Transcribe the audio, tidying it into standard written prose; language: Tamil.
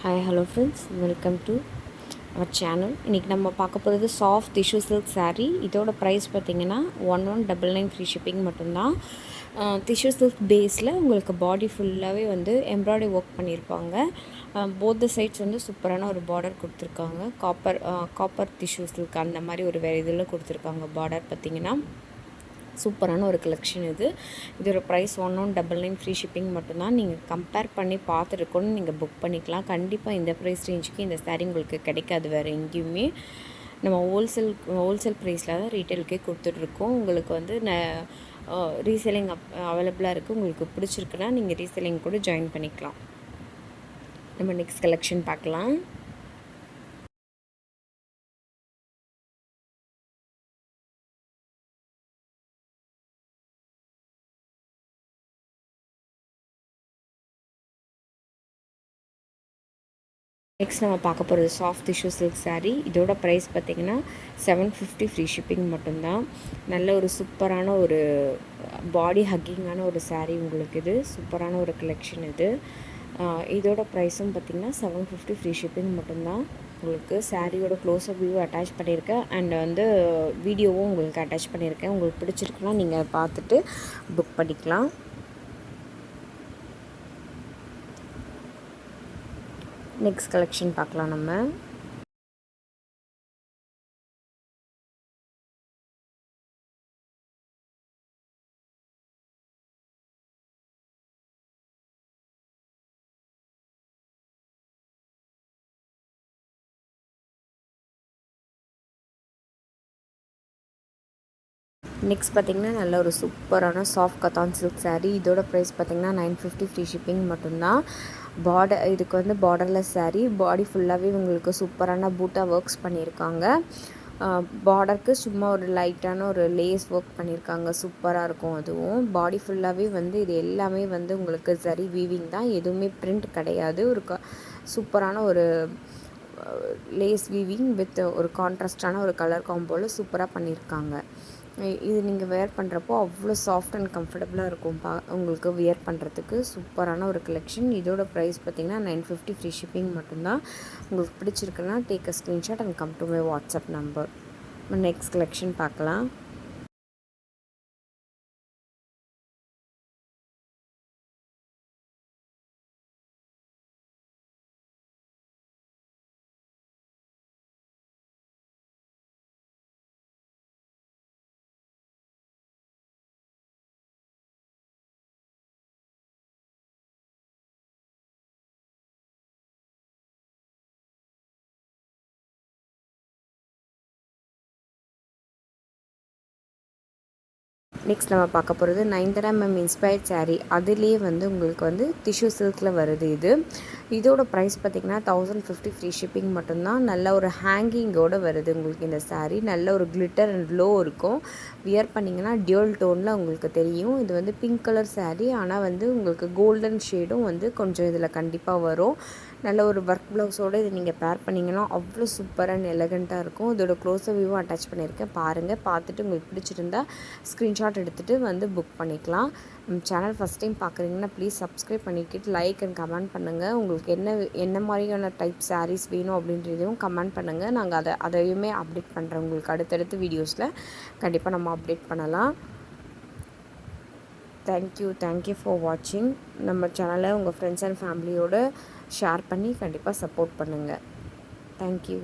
Hi hello friends, welcome to our channel. இன்றைக்கி நம்ம பார்க்க போகிறது சாஃப்ட் டிஷ்யூ சில்க் சாரீ. இதோட ப்ரைஸ் பார்த்திங்கன்னா 1199 ஃப்ரீ ஷிப்பிங் மட்டும்தான். டிஷ்யூ சில்க் பேஸில் உங்களுக்கு பாடி ஃபுல்லாகவே வந்து எம்ப்ராய்டரி ஒர்க் பண்ணியிருப்பாங்க. போத் த சைட்ஸ் வந்து சூப்பரான ஒரு பார்டர் கொடுத்துருக்காங்க. காப்பர் டிஷ்யூ சில்க் அந்த மாதிரி ஒரு வேறு இதில் கொடுத்துருக்காங்க. பார்டர் பார்த்திங்கன்னா சூப்பரான ஒரு கலெக்ஷன் இது. இதோட ப்ரைஸ் 1199 ஃப்ரீ ஷிப்பிங் மட்டும்தான். நீங்கள் கம்பேர் பண்ணி பார்த்துருக்கோன்னு நீங்கள் புக் பண்ணிக்கலாம். கண்டிப்பாக இந்த ப்ரைஸ் ரேஞ்சுக்கு இந்த சாரீ உங்களுக்கு கிடைக்காது வேறு எங்கேயுமே. நம்ம ஹோல்சேல் ப்ரைஸில் தான் ரீட்டெயிலுக்கே கொடுத்துட்ருக்கோம். உங்களுக்கு வந்து ரீசேலிங் அவைலபிளாக இருக்குது. உங்களுக்கு பிடிச்சிருக்குன்னா நீங்கள் ரீசேலிங் கூட ஜாயின் பண்ணிக்கலாம். நம்ம நெக்ஸ்ட் கலெக்ஷன் பார்க்கலாம். நெக்ஸ்ட் நம்ம பார்க்க போகிறது சாஃப்ட் டிஷ்யூ சில்க் சாரீ. இதோட ப்ரைஸ் பார்த்திங்கன்னா 750 ஃப்ரீ ஷிப்பிங் மட்டும்தான். நல்ல ஒரு சூப்பரான ஒரு பாடி ஹக்கிங்கான ஒரு சாரீ உங்களுக்கு. இது சூப்பரான ஒரு கலெக்ஷன் இது. இதோட ப்ரைஸும் பார்த்திங்கன்னா 750 ஃப்ரீ ஷிப்பிங் மட்டும்தான். உங்களுக்கு சாரியோட க்ளோஸ்அப் வியூ அட்டாச் பண்ணியிருக்கேன் அண்ட் வந்து வீடியோவும் உங்களுக்கு அட்டாச் பண்ணியிருக்கேன். உங்களுக்கு பிடிச்சிருக்குன்னா நீங்கள் பார்த்துட்டு புக் பண்ணிக்கலாம். நெக்ஸ்ட் கலெக்ஷன் பார்க்கலாம் நம்ம. நெக்ஸ்ட் பார்த்திங்கன்னா நல்ல ஒரு சூப்பரான சாஃப்ட் கத்தான் சில்க் சாரீ. இதோட ப்ரைஸ் பார்த்திங்கன்னா 950 ஃப்ரீ ஷிப்பிங் மட்டும்தான். இதுக்கு வந்து பார்டர்லெஸ் சாரீ. பாடி ஃபுல்லாகவே உங்களுக்கு சூப்பரான பூட்டா ஒர்க்ஸ் பண்ணியிருக்காங்க. பார்டருக்கு சும்மா ஒரு லைட்டான ஒரு லேஸ் ஒர்க் பண்ணியிருக்காங்க. சூப்பராக இருக்கும். அதுவும் பாடி ஃபுல்லாகவே வந்து இது எல்லாமே வந்து உங்களுக்கு சரி வீவிங் தான், எதுவுமே பிரிண்ட் கிடையாது. ஒரு சூப்பரான ஒரு லேஸ் வீவிங் வித் ஒரு கான்ட்ராஸ்டான ஒரு கலர் காம்போவில் சூப்பராக பண்ணியிருக்காங்க. இது நீங்கள் வேர் பண்ணுறப்போ அவ்வளோ சாஃப்ட் அண்ட் கம்ஃபர்டபுளாக இருக்கும். உங்களுக்கு வியர் பண்ணுறதுக்கு சூப்பரான ஒரு கலெக்ஷன். இதோட ப்ரைஸ் பார்த்திங்கன்னா 950 ஃப்ரீ ஷிப்பிங் மட்டும்தான். உங்களுக்கு பிடிச்சிருக்குன்னா take a screenshot and come to my WhatsApp number. Next collection பார்க்கலாம். நெக்ஸ்ட் நம்ம பார்க்க போகிறது 900mm இன்ஸ்பயர்ட் சாரீ. அதுலேயே வந்து உங்களுக்கு வந்து டிஷ்யூ சில்கில் வருது இது. இதோட ப்ரைஸ் பார்த்திங்கன்னா 1050 ஃப்ரீ ஷிப்பிங் மட்டும்தான். நல்ல ஒரு ஹேங்கிங்கோடு வருது உங்களுக்கு இந்த சாரீ. நல்ல ஒரு கிளிட்டர் அண்ட் க்ளோ இருக்கும். வியர் பண்ணிங்கன்னா டியூல் டோனில் உங்களுக்கு தெரியும். இது வந்து பிங்க் கலர் சாரீ, ஆனால் வந்து உங்களுக்கு கோல்டன் ஷேடும் வந்து கொஞ்சம் இதில் கண்டிப்பாக வரும். நல்ல ஒரு ஒர்க் ப்ளவுஸோடு இது நீங்கள் பேர் பண்ணிங்கன்னா அவ்வளோ சூப்பர் அண்ட் எலகண்ட்டாக இருக்கும். இதோட க்ளோஸப் வியூவும் அட்டாச் பண்ணியிருக்கேன். பாருங்கள், பார்த்துட்டு உங்களுக்கு பிடிச்சிருந்தா ஸ்க்ரீன்ஷாட் எடுத்துகிட்டு வந்து புக் பண்ணிக்கலாம். சேனல் ஃபஸ்ட் டைம் பார்க்குறீங்கன்னா ப்ளீஸ் சப்ஸ்கிரைப் பண்ணிக்கிட்டு லைக் அண்ட் கமெண்ட் பண்ணுங்கள். உங்களுக்கு என்ன மாதிரியான டைப் சாரீஸ் வேணும் அப்படின்றதையும் கமெண்ட் பண்ணுங்கள். நாங்கள் அதையுமே அப்டேட் பண்ணுறோம். உங்களுக்கு அடுத்தடுத்த வீடியோஸில் கண்டிப்பாக நம்ம அப்டேட் பண்ணலாம். தேங்க்யூ ஃபார் வாட்சிங். நம்ம சேனலை உங்கள் ஃப்ரெண்ட்ஸ் அண்ட் ஃபேமிலியோடு ஷேர் பண்ணி கண்டிப்பாக சப்போர்ட் பண்ணுங்கள். தேங்க்யூ.